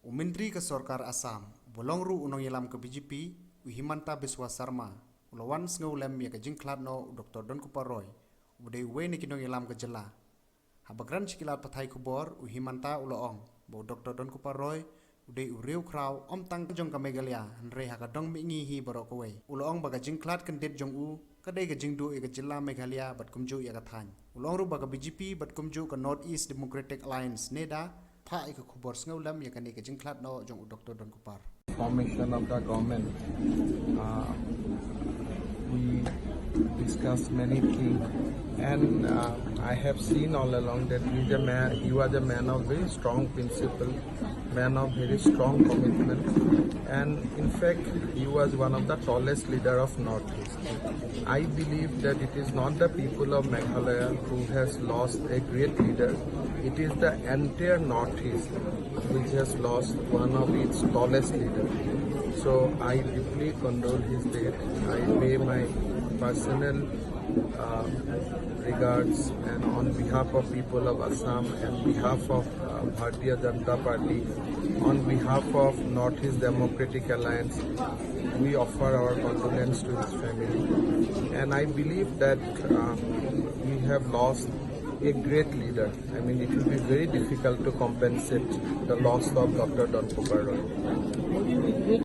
Menteri ke Sarkar Assam, bolong ru unong yelam ke BJP, Himanta Biswa Sarma, ulawan sengau lem ya ke jingklat no Dr. Don Kuparoy, udai we ni kinong yelam ke jela. Habagran cikilat pathai kubor, Himanta uloong, bo Dr. Don Kuparoy, udai uriu kraw, tang jong ke Megalia, Andre hakadong mingi hi barok we. Uloong baga jingklat kentit jong kadai ke jingdu ya ke jela Megalia bat kumju ya ke thany. Uloong ru baga BJP bat kumju ke North East Democratic Alliance NEDA, Pak ikut kubur sengau lam ya kani ke jingklat no jong Dr. Don Kupar. Formation of the government, we discussed many things, and I have seen all along that he was a man of very strong principle, man of very strong commitment, and in fact he was one of the tallest leader of Northeast. I believe that it is not the people of Meghalaya who has lost a great leader. It is the entire Northeast which has lost one of its tallest leaders. So I deeply condole his death. I pay my personal regards, and on behalf of people of Assam and behalf of Bharatiya Janata Party, on behalf of Northeast Democratic Alliance, we offer our condolence to his family. And I believe that we have lost a great leader. I mean, it will be very difficult to compensate the loss of Dr. Don Kuparoy.